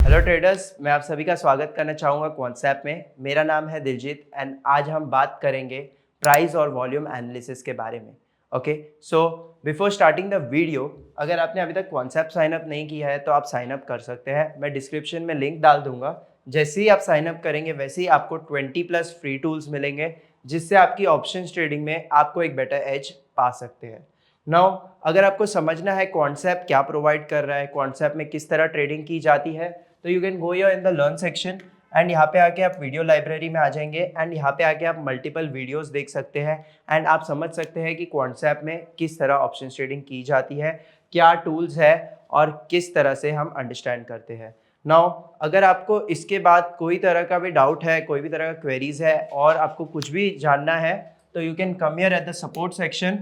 Hello traders, मैं आप सभी का स्वागत करना चाहूँगा कॉन्सेप्ट में। मेरा नाम है दिलजीत एंड आज हम बात करेंगे प्राइस और वॉल्यूम एनालिसिस के बारे में। Okay, so before starting the video, अगर आपने अभी तक कॉन्सेप्ट साइन अप नहीं किया है तो आप साइन अप कर सकते हैं। मैं डिस्क्रिप्शन में लिंक डाल दूंगा। जैसे ही आप साइन अप करेंगे वैसे ही आपको 20+ फ्री टूल्स मिलेंगे, जिससे आपकी ऑप्शन ट्रेडिंग में आपको एक बेटर एज पा सकते हैं। नाउ, अगर आपको समझना है कॉन्सेप्ट क्या प्रोवाइड कर रहा है, कॉन्सेप्ट में किस तरह ट्रेडिंग की जाती है, तो you can go your in the learn section and यहाँ पे आके आप वीडियो लाइब्रेरी में आ जाएंगे एंड यहाँ पे आके आप मल्टीपल वीडियोस देख सकते हैं एंड आप समझ सकते हैं कि कॉन्सेप्ट में किस तरह ऑप्शन ट्रेडिंग की जाती है, क्या टूल्स है और किस तरह से हम अंडरस्टैंड करते हैं। नाउ, अगर आपको इसके बाद कोई तरह का भी डाउट है, कोई भी तरह का क्वेरीज है और आपको कुछ भी जानना है, तो you can come here at the support section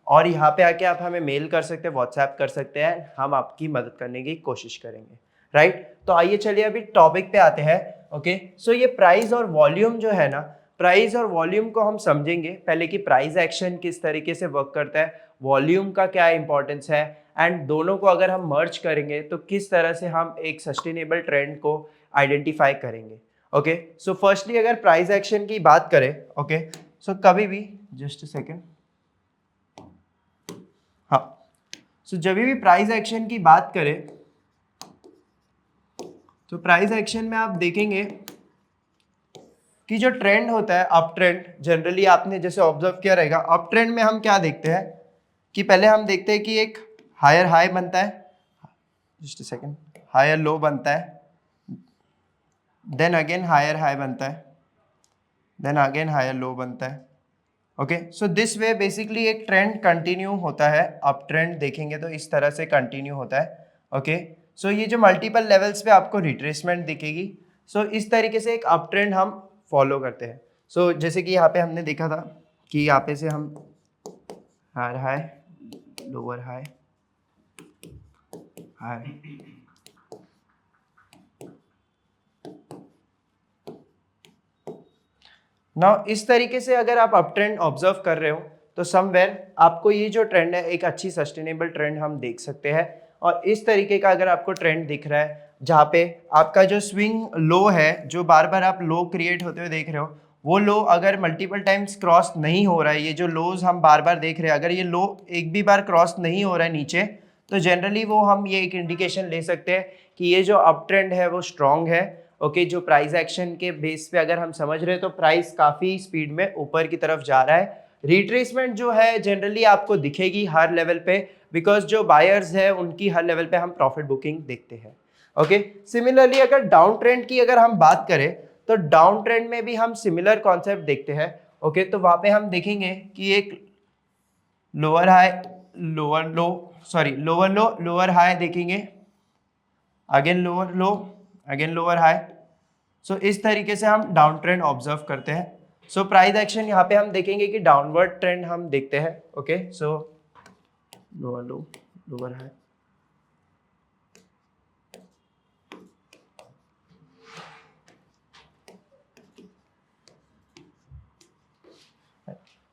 और यहाँ पे आके आप हमें मेल कर सकते हैं, व्हाट्सएप कर सकते हैं। हम आपकी मदद करने की कोशिश करेंगे। राइट, तो आइए चलिए अभी टॉपिक पे आते हैं। ओके, सो ये प्राइस और वॉल्यूम जो है ना, प्राइस और वॉल्यूम को हम समझेंगे पहले कि प्राइस एक्शन किस तरीके से वर्क करता है, वॉल्यूम का क्या इंपॉर्टेंस है एंड दोनों को अगर हम मर्ज करेंगे तो किस तरह से हम एक सस्टेनेबल ट्रेंड को आइडेंटिफाई करेंगे। ओके, सो फर्स्टली अगर प्राइस एक्शन की बात करें, ओके, सो कभी भी जस्ट अ सेकेंड, हाँ, सो जब भी प्राइस एक्शन की बात करें तो प्राइस एक्शन में आप देखेंगे कि जो ट्रेंड होता है अप ट्रेंड, जनरली आपने जैसे ऑब्जर्व किया रहेगा, अप ट्रेंड में हम क्या देखते हैं कि पहले हम देखते हैं कि एक हायर हाई बनता है, just a second, higher low बनता है, देन अगेन हायर हाई बनता है, देन अगेन हायर लो बनता है। Okay, so this way basically एक ट्रेंड कंटिन्यू होता है। अप ट्रेंड देखेंगे तो इस तरह से कंटिन्यू होता है। ओके, सो ये जो मल्टीपल लेवल्स पे आपको रिट्रेसमेंट दिखेगी, सो इस तरीके से एक अप ट्रेंड हम फॉलो करते हैं। सो जैसे कि यहाँ पे हमने देखा था कि यहाँ पे से हम higher high, lower high, high, now इस तरीके से अगर आप अप ट्रेंड ऑब्जर्व कर रहे हो तो समवेयर आपको ये जो ट्रेंड है एक अच्छी सस्टेनेबल ट्रेंड हम देख सकते हैं। और इस तरीके का अगर आपको ट्रेंड दिख रहा है जहाँ पे आपका जो स्विंग लो है, जो बार बार आप लो क्रिएट होते हुए देख रहे हो, वो लो अगर मल्टीपल टाइम्स क्रॉस नहीं हो रहा है, ये जो लोज हम बार बार देख रहे हैं, अगर ये लो एक भी बार क्रॉस नहीं हो रहा है नीचे, तो जनरली वो हम ये एक इंडिकेशन ले सकते हैं कि ये जो अप ट्रेंड है वो स्ट्रांग है। ओके, जो प्राइस एक्शन के बेस पे अगर हम समझ रहे हैं तो प्राइस काफी स्पीड में ऊपर की तरफ जा रहा है। रिट्रेसमेंट जो है जनरली आपको दिखेगी हर लेवल पे, बिकॉज जो बायर्स है उनकी हर लेवल पे हम प्रॉफिट बुकिंग देखते हैं। ओके, सिमिलरली अगर डाउन ट्रेंड की अगर हम बात करें तो डाउन ट्रेंड में भी हम सिमिलर कॉन्सेप्ट देखते हैं। ओके, तो वहां पे हम देखेंगे कि एक lower high, lower low, sorry lower low, lower high देखेंगे, again lower low, again lower high. So इस तरीके से हम डाउन ट्रेंड ऑब्जर्व करते हैं। सो प्राइस एक्शन यहाँ पे हम देखेंगे कि डाउनवर्ड ट्रेंड हम देखते हैं। Okay, so lower low, lower high,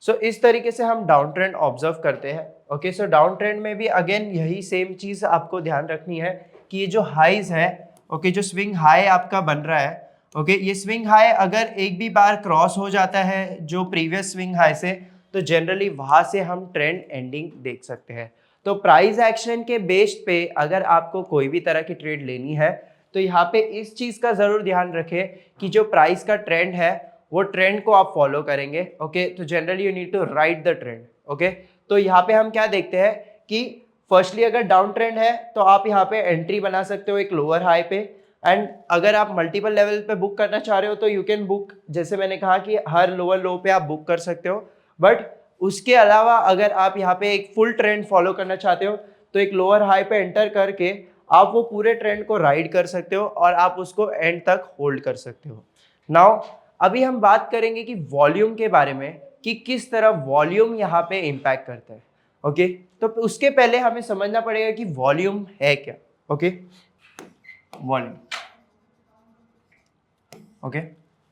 so इस तरीके से हम डाउन ट्रेंड ऑब्जर्व करते हैं। ओके, सो डाउन ट्रेंड में भी अगेन यही सेम चीज आपको ध्यान रखनी है कि ये जो हाईज है, ओके, जो स्विंग हाई आपका बन रहा है, ओके, ये स्विंग हाई अगर एक भी बार क्रॉस हो जाता है जो प्रीवियस स्विंग हाई से, तो जनरली वहां से हम ट्रेंड एंडिंग देख सकते हैं। तो प्राइस एक्शन के बेस्ड पे अगर आपको कोई भी तरह की ट्रेड लेनी है तो यहाँ पे इस चीज का जरूर ध्यान रखें कि जो प्राइस का ट्रेंड है वो ट्रेंड को आप फॉलो करेंगे। ओके, तो generally you need to ride the trend. Okay, तो यहाँ पे हम क्या देखते हैं कि फर्स्टली अगर डाउन ट्रेंड है तो आप यहाँ पे एंट्री बना सकते हो एक लोअर हाई पे, एंड अगर आप मल्टीपल लेवल पे बुक करना चाह रहे हो तो यू कैन बुक, जैसे मैंने कहा कि हर लोअर लो पे आप बुक कर सकते हो। बट उसके अलावा अगर आप यहाँ पे एक फुल ट्रेंड फॉलो करना चाहते हो तो एक लोअर हाई पे एंटर करके आप वो पूरे ट्रेंड को राइड कर सकते हो और आप उसको एंड तक होल्ड कर सकते हो। नाउ, अभी हम बात करेंगे कि वॉल्यूम के बारे में कि किस तरह वॉल्यूम यहाँ पे इम्पैक्ट करता है। ओके, तो उसके पहले हमें समझना पड़ेगा कि वॉल्यूम है क्या। Okay, volume, okay,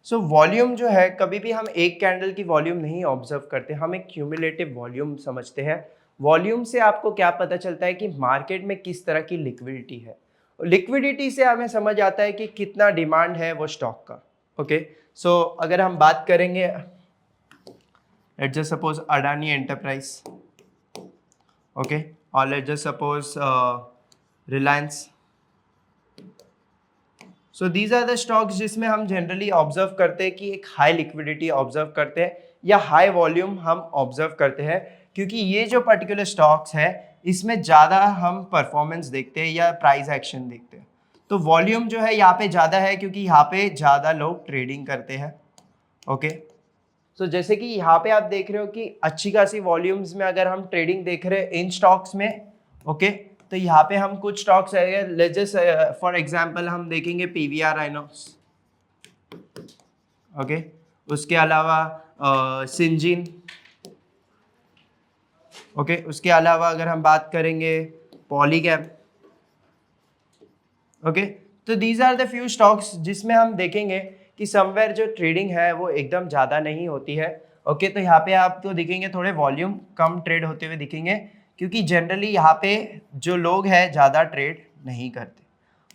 so volume जो है कभी भी हम एक कैंडल की वॉल्यूम नहीं ऑब्जर्व करते, हम एक क्यूमुलेटिव वॉल्यूम समझते हैं। वॉल्यूम से आपको क्या पता चलता है कि मार्केट में किस तरह की लिक्विडिटी है। लिक्विडिटी से हमें समझ आता है कि कितना डिमांड है वो स्टॉक का। ओके, सो अगर हम बात करेंगे, let's just suppose Adani enterprise, okay, और let's just suppose Reliance. So these are the stocks जिसमें हम जनरली ऑब्जर्व करते हैं कि एक हाई लिक्विडिटी ऑब्जर्व करते हैं या हाई वॉल्यूम हम ऑब्जर्व करते हैं, क्योंकि ये जो पर्टिकुलर स्टॉक्स है इसमें ज़्यादा हम परफॉर्मेंस देखते हैं या प्राइस एक्शन देखते हैं। तो वॉल्यूम जो है यहाँ पे ज़्यादा है क्योंकि यहाँ पे ज़्यादा लोग ट्रेडिंग करते हैं। ओके, सो जैसे कि यहाँ पे आप देख रहे हो कि अच्छी खासी वॉल्यूम्स में अगर हम ट्रेडिंग देख रहे हैं इन स्टॉक्स में, ओके, तो यहाँ पे हम कुछ स्टॉक्स है, लेट्स जस्ट फॉर एग्जांपल हम देखेंगे पीवीआर आइनॉक्स, ओके, उसके अलावा सिंजीन, ओके, उसके अलावा अगर हम बात करेंगे पॉलीकैब, ओके। तो these are the few stocks जिसमें हम देखेंगे कि समवेयर जो ट्रेडिंग है वो एकदम ज़्यादा नहीं होती है। ओके, तो यहाँ पे आपको दिखेंगे थोड़े वॉल्यूम कम ट्रेड होते हुए दिखेंगे, क्योंकि जनरली यहाँ पे जो लोग हैं ज़्यादा ट्रेड नहीं करते।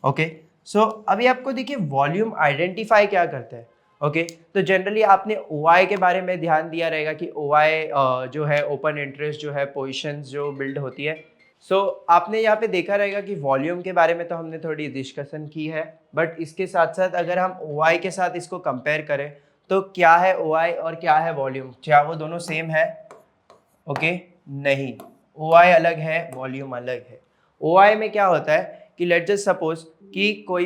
ओके, सो अभी आपको देखिए वॉल्यूम आइडेंटिफाई क्या करते हैं। ओके, तो जनरली आपने OI के बारे में ध्यान दिया रहेगा कि OI जो है ओपन इंटरेस्ट जो है पोजिशंस जो बिल्ड होती है। सो आपने यहाँ पे देखा रहेगा कि वॉल्यूम के बारे में तो हमने थोड़ी डिस्कशन की है, बट इसके साथ साथ अगर हम OI के साथ इसको कंपेयर करें तो क्या है OI और क्या है वॉल्यूम, क्या वो दोनों सेम है? ओके, नहीं, OI अलग है, वॉल्यूम अलग है। OI में क्या होता है कि लेट्स जस्ट सपोज कि कोई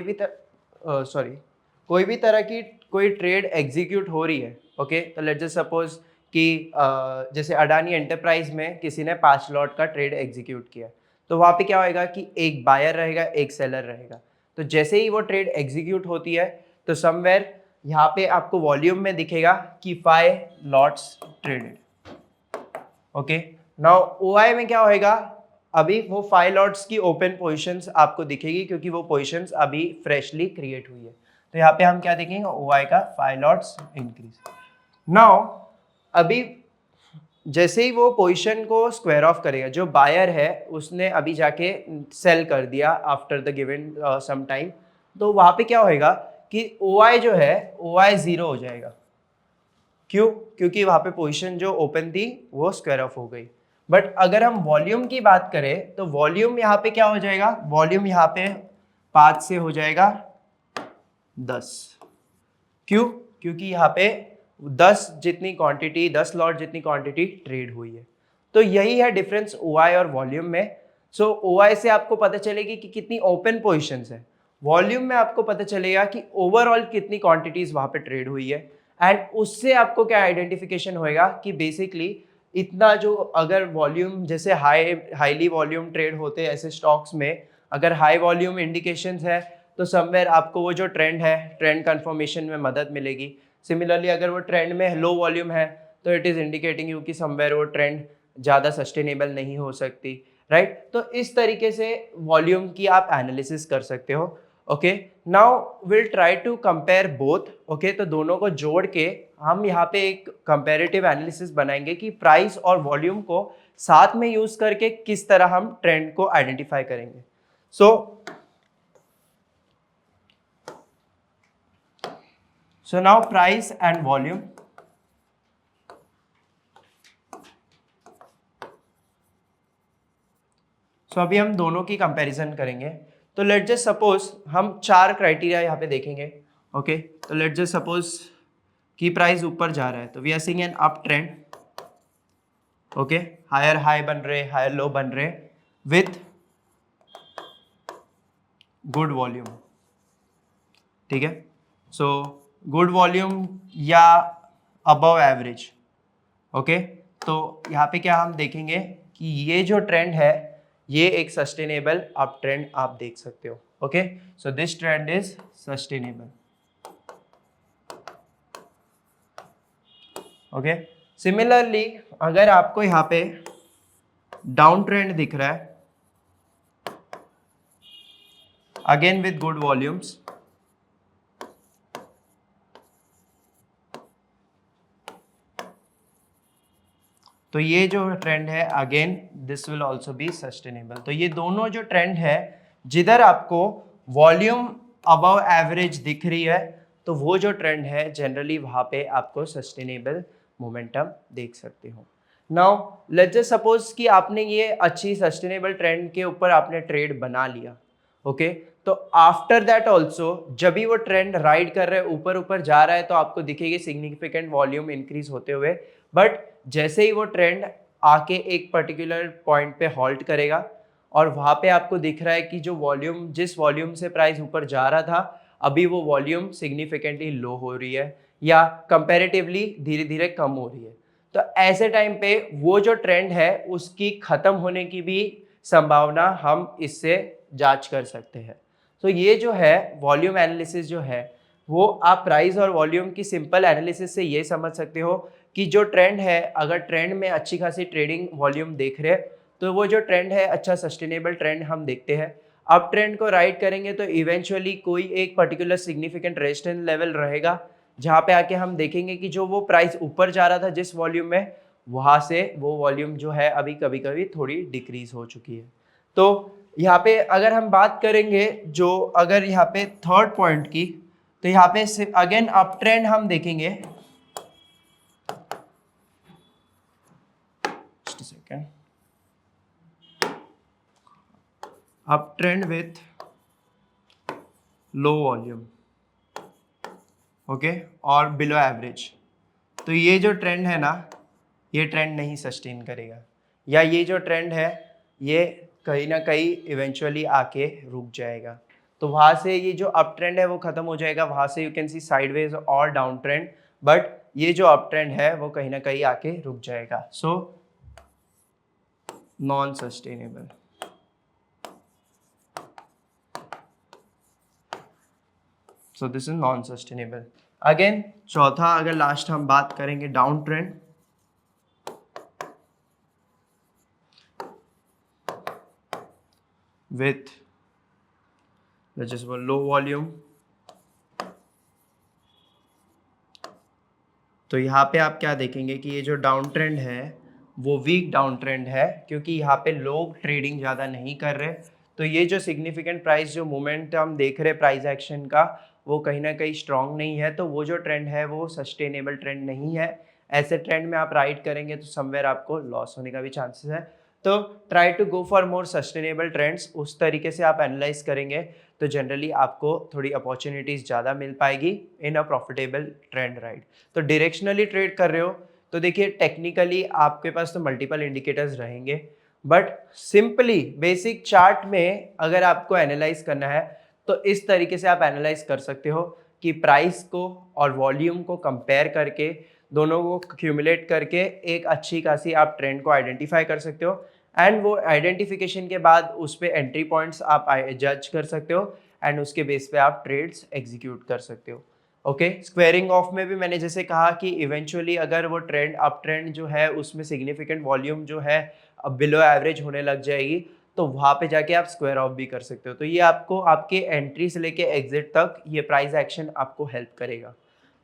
भी तरह की कोई ट्रेड एग्जीक्यूट हो रही है। ओके, तो लेट्स जस्ट सपोज कि जैसे अडानी एंटरप्राइज में किसी ने 5 लॉट का ट्रेड एग्जीक्यूट किया, तो वहाँ पे क्या होएगा कि एक बायर रहेगा एक सेलर रहेगा। तो जैसे ही वो ट्रेड एग्जीक्यूट होती है तो समवेयर यहाँ पे आपको वॉल्यूम में दिखेगा कि 5 lots traded. Okay, now OI में क्या होएगा, अभी वो 5 लॉट्स की ओपन पोजीशंस आपको दिखेगी क्योंकि वो पोजीशंस अभी फ्रेशली क्रिएट हुई है। तो यहाँ पे हम क्या देखेंगे, OI का 5 लॉट्स इंक्रीज। नाउ अभी जैसे ही वो पोजीशन को स्क्वायर ऑफ करेगा, जो बायर है उसने अभी जाके सेल कर दिया after the given some time, तो वहाँ पे क्या होएगा कि OI जो है OI 0 हो जाएगा। क्यों? क्योंकि वहाँ पे पोजीशन जो ओपन थी वो स्क्वायर ऑफ हो गई। बट अगर हम वॉल्यूम की बात करें तो वॉल्यूम यहाँ पे क्या हो जाएगा, वॉल्यूम यहाँ पे 5 से हो जाएगा 10। क्यों? क्योंकि यहाँ पे 10 जितनी क्वांटिटी, 10 लॉट जितनी क्वांटिटी ट्रेड हुई है। तो यही है डिफरेंस OI और वॉल्यूम में। सो OI से आपको पता चलेगी कि कितनी ओपन पोजीशंस है, वॉल्यूम में आपको पता चलेगा कि ओवरऑल कितनी क्वांटिटीज वहाँ पे ट्रेड हुई है। एंड उससे आपको क्या आइडेंटिफिकेशन होएगा कि बेसिकली इतना जो अगर वॉल्यूम जैसे हाईली वॉल्यूम ट्रेड होते हैं ऐसे स्टॉक्स में, अगर हाई वॉल्यूम इंडिकेशंस है तो समवेयर आपको वो जो ट्रेंड है ट्रेंड कंफर्मेशन में मदद मिलेगी। सिमिलरली अगर वो ट्रेंड में लो वॉल्यूम है तो इट इज़ इंडिकेटिंग यू कि समवेयर वो ट्रेंड ज़्यादा सस्टेनेबल नहीं हो सकती, राइट। तो इस तरीके से वॉल्यूम की आप एनालिसिस कर सकते हो। Okay, now will try to compare both. Okay, तो दोनों को जोड़ के हम यहाँ पे एक कंपेरेटिव एनालिसिस बनाएंगे कि प्राइस और वॉल्यूम को साथ में यूज करके किस तरह हम ट्रेंड को आइडेंटिफाई करेंगे। So now price and volume. So अभी हम दोनों की कंपैरिजन करेंगे। तो लेट जस्ट सपोज हम 4 क्राइटेरिया यहाँ पे देखेंगे। ओके, तो लेट जस्ट सपोज कि प्राइस ऊपर जा रहा है तो we are seeing an up trend. Okay, higher high बन रहे, हायर लो बन रहे विथ गुड वॉल्यूम। ठीक है, सो गुड वॉल्यूम या अबव एवरेज। ओके, तो यहाँ पे क्या हम देखेंगे कि ये जो ट्रेंड है ये एक सस्टेनेबल अप ट्रेंड आप देख सकते हो। Okay, so this trend is sustainable. Okay, similarly अगर आपको यहाँ पे डाउन ट्रेंड दिख रहा है अगेन विथ गुड वॉल्यूम्स, तो ये जो ट्रेंड है again this will also be sustainable. तो ये दोनों जो ट्रेंड है जिधर आपको वॉल्यूम अबव एवरेज दिख रही है तो वो जो ट्रेंड है जनरली वहाँ पे आपको सस्टेनेबल मोमेंटम देख सकते हो। नाउ लेट्स जस्ट सपोज कि आपने ये अच्छी सस्टेनेबल ट्रेंड के ऊपर आपने ट्रेड बना लिया, ओके तो आफ्टर दैट ऑल्सो जब भी वो ट्रेंड राइड कर रहा है, ऊपर ऊपर जा रहा है, तो आपको दिखेगी सिग्निफिकेंट वॉल्यूम इंक्रीज होते हुए। बट जैसे ही वो ट्रेंड आके एक पर्टिकुलर पॉइंट पे हॉल्ट करेगा और वहाँ पे आपको दिख रहा है कि जो वॉल्यूम, जिस वॉल्यूम से प्राइस ऊपर जा रहा था, अभी वो वॉल्यूम सिग्निफिकेंटली लो हो रही है या कंपैरेटिवली धीरे धीरे कम हो रही है, तो ऐसे टाइम पे वो जो ट्रेंड है उसकी खत्म होने की भी संभावना हम इससे जांच कर सकते हैं। तो ये जो है वॉल्यूम एनालिसिस जो है वो आप प्राइस और वॉल्यूम की सिंपल एनालिसिस से ये समझ सकते हो कि जो ट्रेंड है, अगर ट्रेंड में अच्छी खासी ट्रेडिंग वॉल्यूम देख रहे हैं तो वो जो ट्रेंड है अच्छा सस्टेनेबल ट्रेंड हम देखते हैं। अब ट्रेंड को राइड करेंगे तो इवेंचुअली कोई एक पर्टिकुलर सिग्निफिकेंट रेजिस्टेंस लेवल रहेगा जहाँ पे आके हम देखेंगे कि जो वो प्राइस ऊपर जा रहा था जिस वॉल्यूम में, वहाँ से वो वॉल्यूम जो है अभी कभी कभी थोड़ी डिक्रीज हो चुकी है। तो यहाँ पे अगर हम बात करेंगे जो अगर यहाँ पे थर्ड पॉइंट की, तो यहाँ पे अगेन अप ट्रेंड हम देखेंगे। Up trend with low volume, okay और बिलो एवरेज, तो ये जो ट्रेंड है ना, ये ट्रेंड नहीं सस्टेन करेगा, या ये जो ट्रेंड है ये कहीं ना कहीं इवेंचुअली आके रुक जाएगा। तो वहाँ से ये जो अप ट्रेंड है वो खत्म हो जाएगा, वहाँ से यू कैन सी साइडवेज और डाउन ट्रेंड, बट ये जो अप ट्रेंड है वो कहीं ना कहीं आके रुक जाएगा। So non sustainable. So this is non sustainable. Again चौथा अगर लास्ट हम बात करेंगे down trend, with let's just low volume, तो यहाँ पे आप क्या देखेंगे कि ये जो डाउन ट्रेंड है वो वीक डाउन ट्रेंड है, क्योंकि यहाँ पे लोग ट्रेडिंग ज़्यादा नहीं कर रहे। तो ये जो सिग्निफिकेंट प्राइस जो मोमेंट हम देख रहे हैं प्राइस एक्शन का, वो कहीं ना कहीं स्ट्रांग नहीं है, तो वो जो ट्रेंड है वो सस्टेनेबल ट्रेंड नहीं है। ऐसे ट्रेंड में आप राइड करेंगे तो समवेयर आपको लॉस होने का भी चांसेस है। तो try to go for more sustainable trends, उस तरीके से आप एनालाइज करेंगे तो जनरली आपको थोड़ी अपॉर्चुनिटीज़ ज़्यादा मिल पाएगी इन अ प्रॉफिटेबल ट्रेंड राइड। तो डायरेक्शनली ट्रेड कर रहे हो तो देखिए टेक्निकली आपके पास तो मल्टीपल इंडिकेटर्स रहेंगे, बट सिंपली बेसिक चार्ट में अगर आपको एनालाइज करना है तो इस तरीके से आप एनालाइज कर सकते हो कि प्राइस को और वॉल्यूम को कंपेयर करके, दोनों को क्यूमुलेट करके एक अच्छी खासी आप ट्रेंड को आइडेंटिफाई कर सकते हो, एंड वो आइडेंटिफिकेशन के बाद उस पे एंट्री पॉइंट्स आप जज कर सकते हो एंड उसके बेस पे आप ट्रेड्स एग्जीक्यूट कर सकते हो। ओके स्क्वेयरिंग ऑफ में भी मैंने जैसे कहा कि इवेंचुअली अगर वो ट्रेंड अप ट्रेंड जो है उसमें सिग्निफिकेंट वॉल्यूम जो है अब बिलो एवरेज होने लग जाएगी, तो वहाँ पे जाके आप स्क्वायर ऑफ भी कर सकते हो। तो ये आपको आपके एंट्री से लेके एग्जिट तक ये प्राइस एक्शन आपको हेल्प करेगा।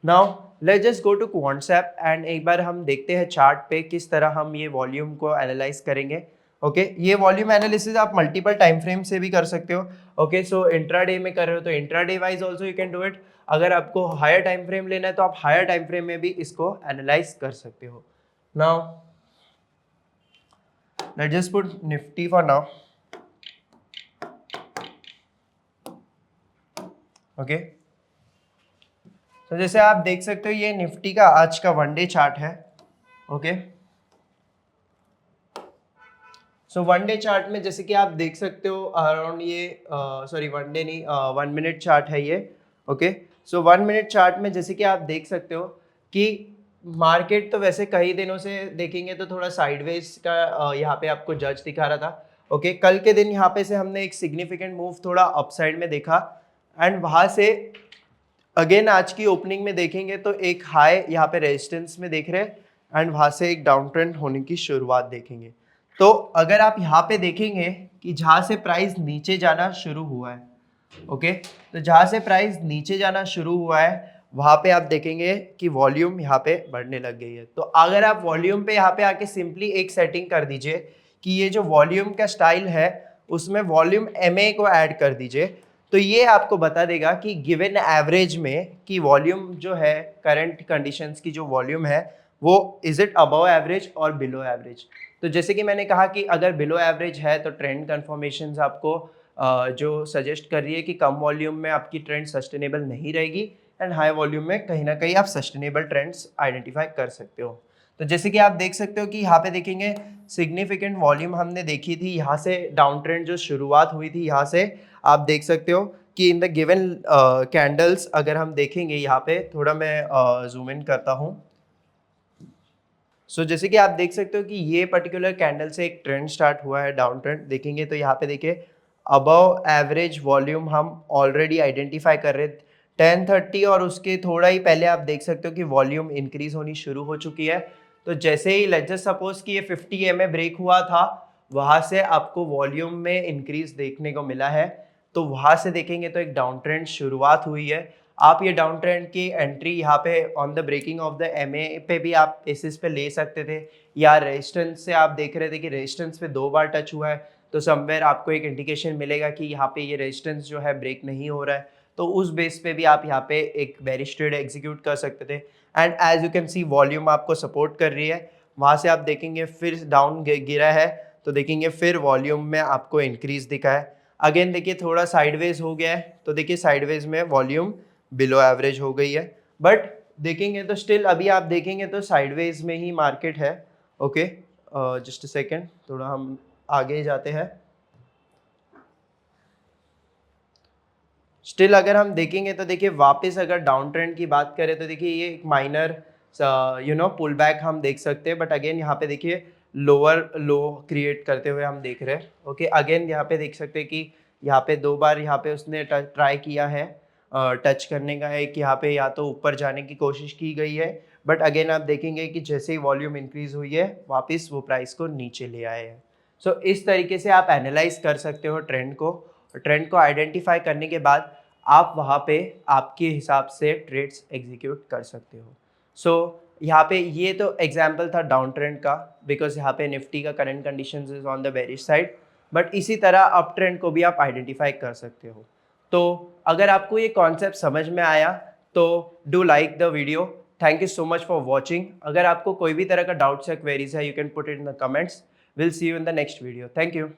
Now let's just go to Quantsapp and एक बार हम देखते हैं चार्ट पे किस तरह हम ये वॉल्यूम को एनालाइज करेंगे। ओके ये वॉल्यूम एनालिसिस आप मल्टीपल टाइम फ्रेम से भी कर सकते हो। ओके सो इंट्राडे में कर रहे हो तो intraday wise also you can do it. अगर आपको हायर टाइम फ्रेम लेना है तो आप हायर टाइम फ्रेम में भी इसको एनालाइज कर सकते हो। Now let's just put Nifty for now. Okay तो जैसे आप देख सकते हो ये निफ्टी का आज का वनडे चार्ट है। Okay so one day chart में जैसे कि आप देख सकते हो अराउंड ये सॉरी वन डे नहीं 1 मिनट चार्ट है ये। ओके सो 1 मिनट चार्ट में जैसे कि आप देख सकते हो कि मार्केट तो वैसे कई दिनों से देखेंगे तो थोड़ा साइडवेज का यहाँ पे आपको जज दिखा रहा था। ओके कल के दिन यहाँ पे से हमने एक सिग्निफिकेंट मूव थोड़ा अपसाइड में देखा एंड वहाँ से अगेन आज की ओपनिंग में देखेंगे तो एक हाई यहाँ पे रेजिस्टेंस में देख रहे हैं एंड वहाँ से एक डाउन ट्रेंड होने की शुरुआत देखेंगे। तो अगर आप यहाँ पे देखेंगे कि जहाँ से प्राइस नीचे जाना शुरू हुआ है, ओके तो जहाँ से प्राइस नीचे जाना शुरू हुआ है वहाँ पे आप देखेंगे कि वॉल्यूम यहाँ पे बढ़ने लग गई है। तो अगर आप वॉल्यूम पे यहाँ पे आके सिंपली एक सेटिंग कर दीजिए कि ये जो वॉल्यूम का स्टाइल है उसमें वॉल्यूम MA को ऐड कर दीजिए, तो ये आपको बता देगा कि गिवन एवरेज में कि वॉल्यूम जो है करंट कंडीशंस की जो वॉल्यूम है वो इज इट अबव एवरेज और बिलो एवरेज। तो जैसे कि मैंने कहा कि अगर बिलो एवरेज है तो ट्रेंड कन्फर्मेशंस आपको जो सजेस्ट कर रही है कि कम वॉल्यूम में आपकी ट्रेंड सस्टेनेबल नहीं रहेगी एंड हाई वॉल्यूम में कहीं ना कहीं आप सस्टेनेबल ट्रेंड्स आइडेंटिफाई कर सकते हो। तो जैसे कि आप देख सकते हो कि यहाँ पे देखेंगे सिग्निफिकेंट वॉल्यूम हमने देखी थी, यहाँ से डाउन ट्रेंड जो शुरुआत हुई थी यहाँ से आप देख सकते हो कि इन द गिवन कैंडल्स अगर हम देखेंगे यहाँ पे थोड़ा मैं जूम इन करता हूँ। सो जैसे कि आप देख सकते हो कि ये पर्टिकुलर कैंडल से एक ट्रेंड स्टार्ट हुआ है डाउन ट्रेंड, देखेंगे तो यहाँ पे देखिए अबव एवरेज वॉल्यूम हम ऑलरेडी आइडेंटिफाई कर रहे थे 1030 और उसके थोड़ा ही पहले आप देख सकते हो कि वॉल्यूम इंक्रीज होनी शुरू हो चुकी है। तो जैसे ही लेट्स जस्ट सपोज कि ये 50 MA ब्रेक हुआ था, वहां से आपको वॉल्यूम में इंक्रीज देखने को मिला है, तो वहां से देखेंगे तो एक डाउन ट्रेंड शुरुआत हुई है। आप ये डाउन ट्रेंड की एंट्री यहाँ पे on the breaking of the MA पे भी आप बेसिस पे ले सकते थे, या रेजिस्टेंस से आप देख रहे थे कि रेजिस्टेंस पे 2 बार टच हुआ है, तो समवेयर आपको एक इंडिकेशन मिलेगा कि यहाँ पे ये रेजिस्टेंस जो है ब्रेक नहीं हो रहा है, तो उस बेस पे भी आप यहाँ पे एक बेरिश ट्रेड एग्जीक्यूट कर सकते थे। And as you can see volume आपको सपोर्ट कर रही है, वहाँ से आप देखेंगे फिर डाउन गिरा है, तो देखेंगे फिर वॉल्यूम में आपको इंक्रीज दिखा है। अगेन देखिए थोड़ा साइडवेज हो गया है, तो देखिए साइडवेज में वॉल्यूम बिलो एवरेज हो गई है, बट देखेंगे तो स्टिल अभी आप देखेंगे तो साइडवेज में ही मार्केट है। ओके, जस्ट अ सेकेंड, थोड़ा हम आगे जाते हैं। स्टिल अगर हम देखेंगे तो देखिए वापस अगर डाउन ट्रेंड की बात करें तो देखिए ये एक माइनर पुल बैक हम देख सकते हैं, बट अगेन यहाँ पे देखिए लोअर लो क्रिएट करते हुए हम देख रहे हैं। ओके, अगेन यहाँ पे देख सकते हैं कि यहाँ पे 2 बार यहाँ पे उसने ट्राई किया है टच करने का, एक यहाँ पे या तो ऊपर जाने की कोशिश की गई है, बट अगेन आप देखेंगे कि जैसे ही वॉल्यूम इंक्रीज हुई है वापस वो प्राइस को नीचे ले आए हैं। सो इस तरीके से आप एनालाइज कर सकते हो ट्रेंड को आइडेंटिफाई करने के बाद आप वहाँ पे आपके हिसाब से ट्रेड्स एग्जीक्यूट कर सकते हो। सो यहाँ पे ये तो एग्जाम्पल था डाउन ट्रेंड का, बिकॉज यहाँ पे निफ्टी का current conditions is on the bearish side, but इसी तरह अप ट्रेंड को भी आप आइडेंटिफाई कर सकते हो। तो अगर आपको ये कॉन्सेप्ट समझ में आया तो do like the video. Thank you so much for watching. अगर आपको कोई भी तरह का डाउट्स या क्वेरीज है, you can put it in the comments. Will see you in the next video. Thank you.